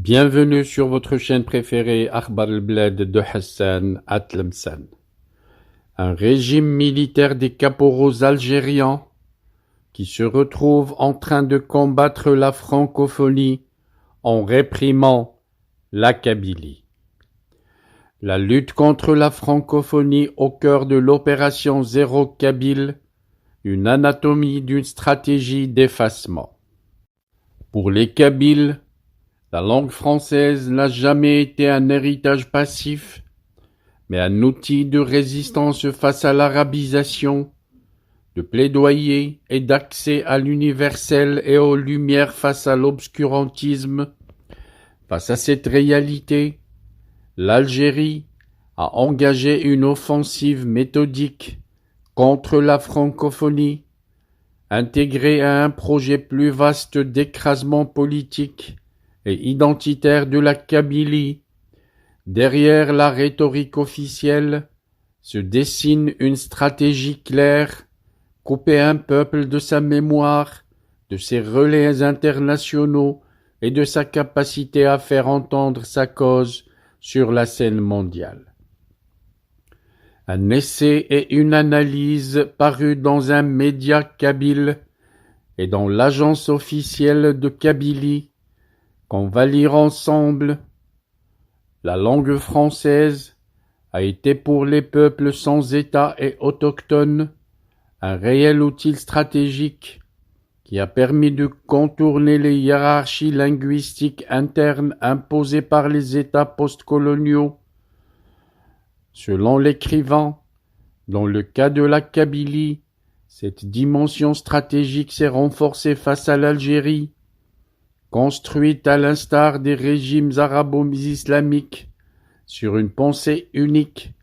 Bienvenue sur votre chaîne préférée Akhbar al-Bled de Hassan Atlemsan. Un régime militaire des caporaux algériens qui se retrouve en train de combattre la francophonie en réprimant la Kabylie. La lutte contre la francophonie au cœur de l'opération Zéro Kabyle, une anatomie d'une stratégie d'effacement. Pour les Kabyles, la langue française n'a jamais été un héritage passif, mais un outil de résistance face à l'arabisation, de plaidoyer et d'accès à l'universel et aux lumières face à l'obscurantisme. Face à cette réalité, l'Algérie a engagé une offensive méthodique contre la francophonie, intégrée à un projet plus vaste d'écrasement politique et identitaire de la Kabylie. Derrière la rhétorique officielle se dessine une stratégie claire, couper un peuple de sa mémoire, de ses relais internationaux et de sa capacité à faire entendre sa cause sur la scène mondiale. Un essai et une analyse parus dans un média kabyle et dans l'agence officielle de Kabylie qu'on va lire ensemble. La langue française a été pour les peuples sans État et autochtones un réel outil stratégique qui a permis de contourner les hiérarchies linguistiques internes imposées par les États postcoloniaux. Selon l'écrivain, dans le cas de la Kabylie, cette dimension stratégique s'est renforcée face à l'Algérie, construite à l'instar des régimes arabo-islamiques sur une pensée unique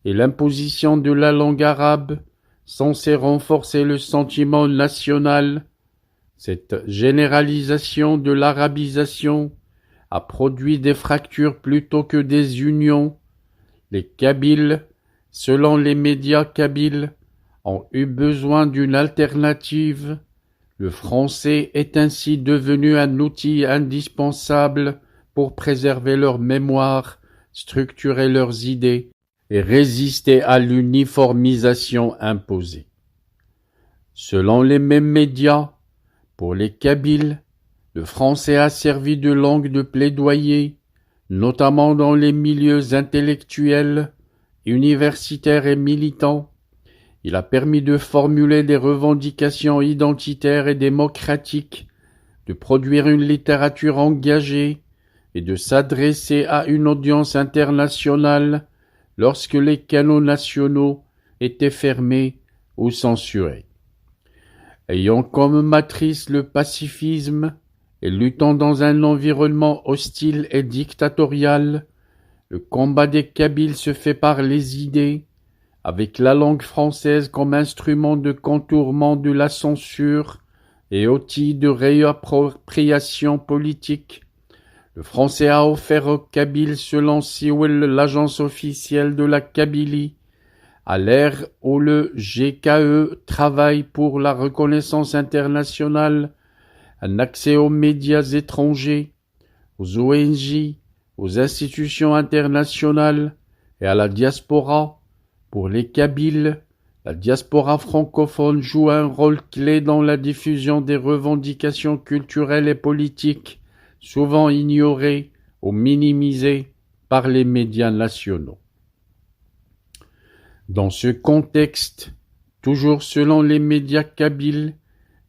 et l'imposition de la langue arabe censée renforcer le sentiment national. Cette généralisation de l'arabisation a produit des fractures plutôt que des unions. Les Kabyles, selon les médias kabyles, ont eu besoin d'une alternative. Le français est ainsi devenu un outil indispensable pour préserver leur mémoire, structurer leurs idées et résister à l'uniformisation imposée. Selon les mêmes médias, pour les Kabyles, le français a servi de langue de plaidoyer, notamment dans les milieux intellectuels, universitaires et militants. Il a permis de formuler des revendications identitaires et démocratiques, de produire une littérature engagée et de s'adresser à une audience internationale lorsque les canaux nationaux étaient fermés ou censurés. Ayant comme matrice le pacifisme et luttant dans un environnement hostile et dictatorial, le combat des Kabyles se fait par les idées, avec la langue française comme instrument de contournement de la censure et outil de réappropriation politique. Le français a offert aux Kabyles, selon Siwel, l'agence officielle de la Kabylie, à l'ère où le GKE travaille pour la reconnaissance internationale, un accès aux médias étrangers, aux ONG, aux institutions internationales et à la diaspora. Pour les Kabyles, la diaspora francophone joue un rôle clé dans la diffusion des revendications culturelles et politiques, souvent ignorées ou minimisées par les médias nationaux. Dans ce contexte, toujours selon les médias kabyles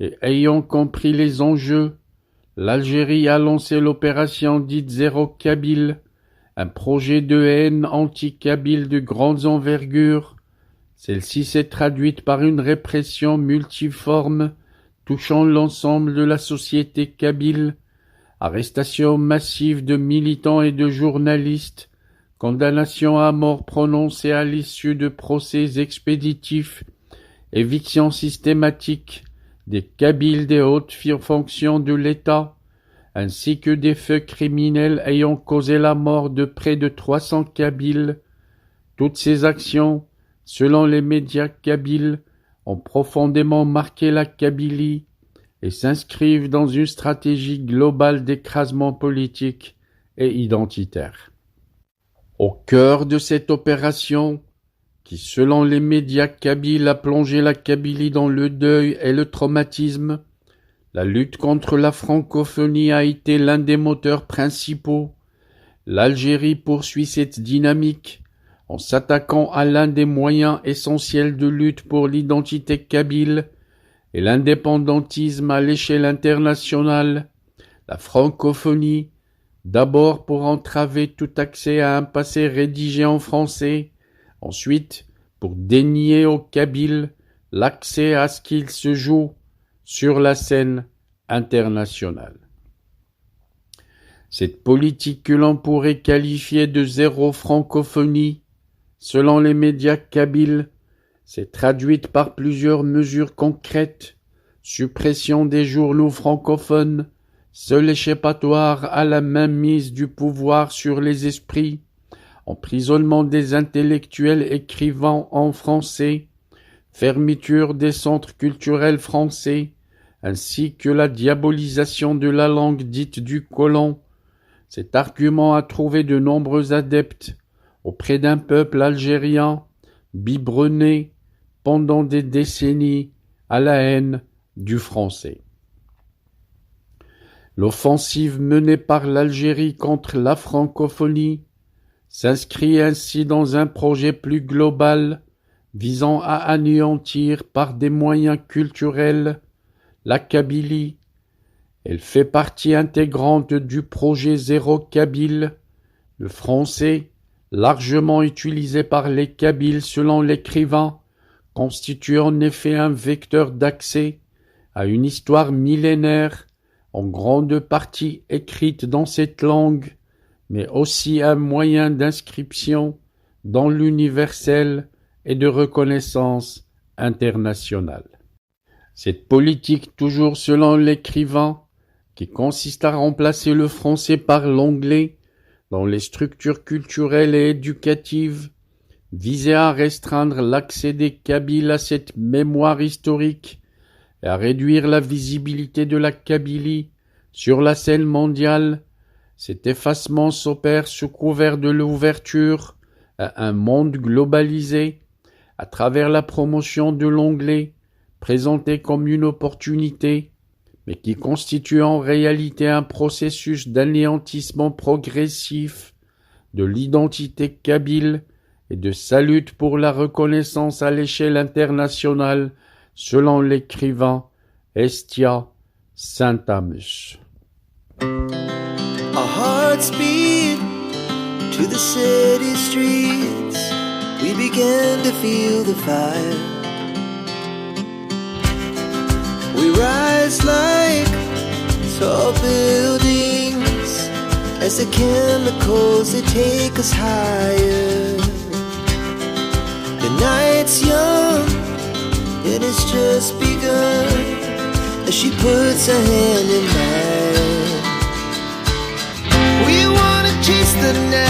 et ayant compris les enjeux, l'Algérie a lancé l'opération dite Zéro Kabyle, un projet de haine anti-kabyle de grande envergure. Celle-ci s'est traduite par une répression multiforme touchant l'ensemble de la société kabyle, arrestation massive de militants et de journalistes, condamnation à mort prononcée à l'issue de procès expéditifs, éviction systématique des Kabyles des hautes fonctions de l'État, ainsi que des faits criminels ayant causé la mort de près de 300 Kabyles. Toutes ces actions, selon les médias kabyles, ont profondément marqué la Kabylie et s'inscrivent dans une stratégie globale d'écrasement politique et identitaire. Au cœur de cette opération, qui selon les médias kabyles a plongé la Kabylie dans le deuil et le traumatisme, la lutte contre la francophonie a été l'un des moteurs principaux. L'Algérie poursuit cette dynamique en s'attaquant à l'un des moyens essentiels de lutte pour l'identité kabyle et l'indépendantisme à l'échelle internationale, la francophonie, d'abord pour entraver tout accès à un passé rédigé en français, ensuite pour dénier aux Kabyles l'accès à ce qu'il se joue sur la scène internationale. Cette politique que l'on pourrait qualifier de zéro francophonie, selon les médias kabyles, s'est traduite par plusieurs mesures concrètes: suppression des journaux francophones, seul échappatoire à la mainmise du pouvoir sur les esprits, emprisonnement des intellectuels écrivant en français, fermeture des centres culturels français, ainsi que la diabolisation de la langue dite du colon. Cet argument a trouvé de nombreux adeptes auprès d'un peuple algérien biberonné pendant des décennies à la haine du français. L'offensive menée par l'Algérie contre la francophonie s'inscrit ainsi dans un projet plus global visant à anéantir par des moyens culturels la Kabylie. Elle fait partie intégrante du projet Zéro Kabyle, le français, largement utilisé par les Kabyles selon l'écrivain, constitue en effet un vecteur d'accès à une histoire millénaire, en grande partie écrite dans cette langue, mais aussi un moyen d'inscription dans l'universel et de reconnaissance internationale. Cette politique, toujours selon l'écrivain, qui consiste à remplacer le français par l'anglais dans les structures culturelles et éducatives, visait à restreindre l'accès des Kabyles à cette mémoire historique et à réduire la visibilité de la Kabylie sur la scène mondiale. Cet effacement s'opère sous couvert de l'ouverture à un monde globalisé à travers la promotion de l'anglais, présenté comme une opportunité, mais qui constitue en réalité un processus d'anéantissement progressif de l'identité kabyle et de sa lutte pour la reconnaissance à l'échelle internationale, selon l'écrivain Hestia Saint-Ammus. Our hearts beat to the city streets. We began to feel the fire. We rise like tall buildings as the chemicals they take us higher. The night's young and it's just begun as she puts her hand in mine. We wanna chase the night.